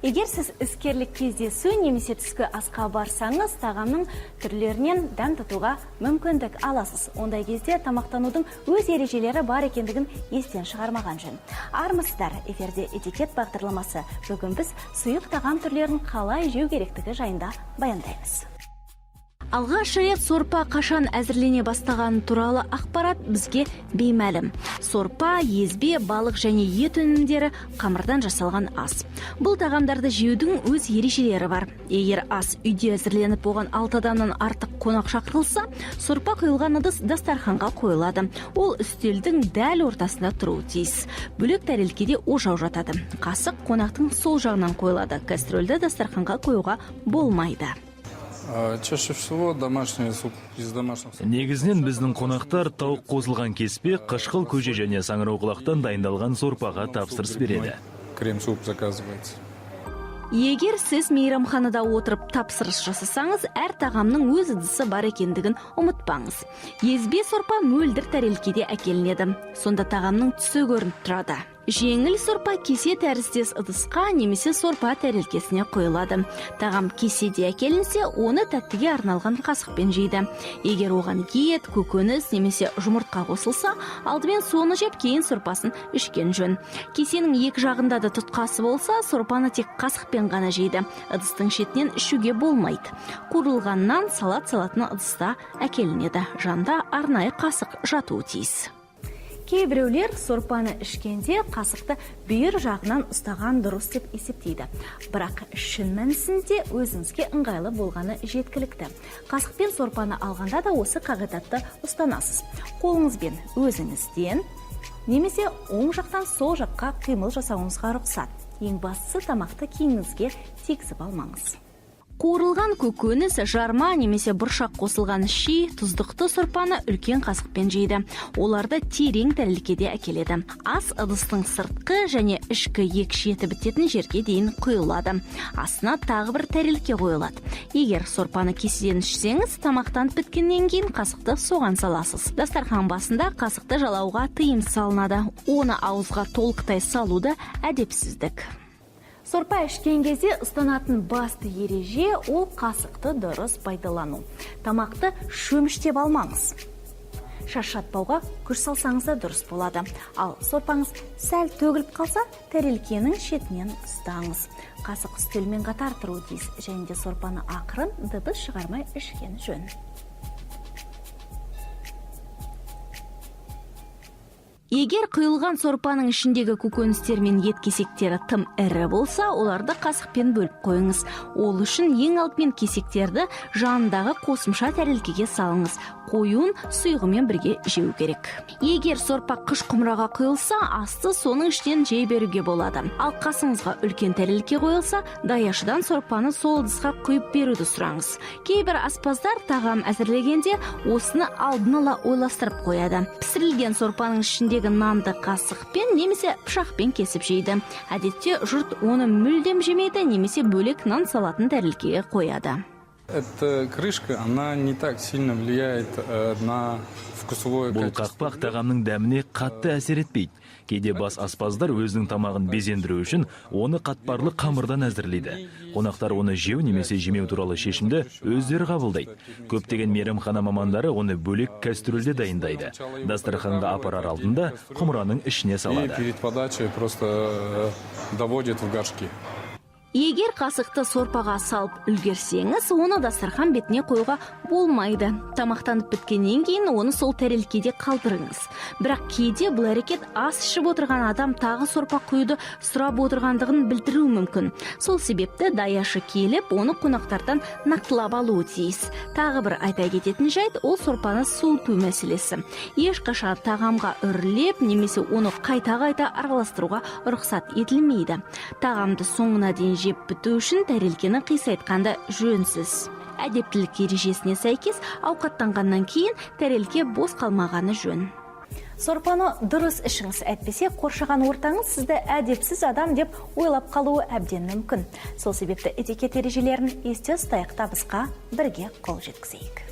Егер сіз іскерлік кездесу немесе түскі асқа барсаңыз, тағамның түрлерінен дәм татуға мүмкіндік аласыз. Ондай кезде тамақтанудың өз ережелері бар екендігін естен шығармаған жөн. Армысыздар, эфирде этикет бағдарламасы. Бүгін біз сұйық тағам түрлерін қалай жеу керектігі жайында баяндаймыз. Алғаш рет сорпа қашан әзірлене бастаған туралы ақпарат бізге беймәлім. Сорпа, езбе, балық және ет өнімдері қамырдан жасалған ас. Бұл тағамдарды жеудің өз ережелері бар. Егер ас үйде әзірленіп оған 6 адамнан артық қонақ шақырылса, сорпа құйылған ыдыс дастарханға қойылады. Ол үстелдің дәл ортасында тұруы тиіс. Бөлек тәрелкеде ожау жатады. Қасық қонақтың сол жағынан қойылады. Кастрөлді дастарханға қоюға болмайды. Чаще всего домашний суп из домашних. Негізінен біздің қонақтар тауық қосылған кеспе, қышқыл көже және саңырауқұлақтан дайындалған сорпаға тапсырыс береді. Крем-суп заказывается. Егер сіз мейрамханада отырып тапсырыс жасасаңыз, әр тағамның өз ыдысы бар екендігін ұмытпаңыз. Езбе сорпа мөлдір тәрелкеде әкелінеді. Сонда тағамның түсі көрініп тұрады. Жеңіл сорпа кесе тәріздес ыдысқа немесе сорпа тәрелкесіне қойылады. Тағам кеседе әкелінсе, оны тәттіге арналған қасықпен жейді. Егер оған ет, көкөніс немесе жұмыртқа қосылса, алдымен соны жеп, кейін сорпасын ішкен жөн. Кесенің екі жағында да тұтқасы болса, сорпаны тек қасықпен ғана жейді. Ыдыстың шетінен ішуге болмайды. Қуырылған нан, салат салатын ыдыста әкелінеді. Жанда арнайы қасық жатуы тиіс. Кейбіреулер сорпаны ішкенде қасықты бүйір жағынан ұстаған дұрыс деп есептейді. Бірақ шын мәнісінде өзіңізге ыңғайлы болғаны жеткілікті. Қасықпен сорпаны алғанда да осы қағидатты ұстанасыз. Қолыңызбен өзіңізден немесе оң жақтан сол жаққа қимыл жасауыңызға рұқсат. Ең бастысы тамақты кейініңізге тигізіп алмаңыз. Қуырылған көкөніс, жарма немесе бұршақ қосылған ши, тұздықты сорпаны үлкен қасықпен жейді. Оларды терең тәрелкеде әкеледі. Ас ыдыстың сыртқы және ішкі екі шеті бітетін жерге дейін құйылады. Астына тағы бір тәрелке қойылады. Егер сорпаны кеседен ішсеңіз, тамақтан біткеннен кейін қасықты соған саласыз. Дастархан басында қасықты жалауға тыйым салынады. Оны ауызға толықтай салуды әдепсіздік. Сорпа ішкен кезде ұстанатын басты ереже ол қасықты дұрыс пайдалану. Тамақты шөміштеп алмаңыз. Шашатпауға күш салсаңыз да дұрыс болады. Ал сорпаңыз сәл төгіліп қалса, тәрелкенің шетінен ұстаңыз. Қасық үстелмен қатар тұруы тиіс, және де сорпаны ақырын дыбыс шығармай ішкен жөн. Егер құйылған сорпаның ішіндегі көкөністер мен ет кесектері тым ірі болса, оларды қасықпен бөліп қойыңыз. Ол үшін ең алдымен кесектерді жанындағы қосымша тәрелкеге салыңыз. Қойуын сұйығымен бірге жеу керек. Егер сорпа қыш құмыраға құйылса, асты соның ішінен жей беруге болады. Ал қасыңызға үлкен тәрелке қойылса, даяшыдан сорпаны сол ыдысқа құйып беруді сұраңыз. Кейбір аспаздар тағам әзірлегенде осыны алдын ала ойластырып қояды. Пісірілген сорпаның ішіндегі нанды қасықпен немесе пышақпен кесіп жейді. Әдетте жұрт оны мүлдем жемейді немесе бөлек нан салатын тәрелкеге қояды. Эта крышка, она не так сильно влияет на вкусовое Бұл качество. қақпақ тағамның дәміне қатты әсер етпейді. Кейде бас аспаздар өзінің тамағын безендіру үшін оны қатпарлы қамырдан әзірлейді. Қонақтар оны жеу немесе жемеу туралы шешімді өздері қабылдайды. Көптеген мейрамхана мамандары оны бөлек кастрөлде дайындайды. Дастарханға апарар алдында құмыраның ішіне И салады. перед подачей просто доводит в горшки. Егер қасықты сорпаға салып үлгерсеңіз, оны дастархан бетіне қоюға болмайды. Тамақтанып біткеннен кейін оны сол тәрелкеде қалдырыңыз. Бірақ кейде бұл әрекет ас ішіп отырған адам тағы сорпа құюды сұрап отырғандығын білдіруі мүмкін. Сол себепті даяшы келіп, оны қонақтардан нақтылап алуы тиіс. Тағы бір айта кететін жайт, ол сорпаны суыту мәселесі. Ешқашан тағамға үрлеп немесе оны қайта-қайта араластыруға рұқсат етілмейді. Тағамды соңына дейін жеп біту үшін тәрелкені қисайтқанда жөнсіз. Әдептілік ережесіне сәйкес ауқаттанғаннан кейін тәрелке бос қалмағаны жөн. Сорпаны дұрыс ішіңіз, әйтпесе қоршаған ортаңыз сізді әдепсіз адам деп ойлап қалуы әбден мүмкін. Сол себепті этикет ережелерін есте ұстайық, табысқа бірге қол жеткізейік.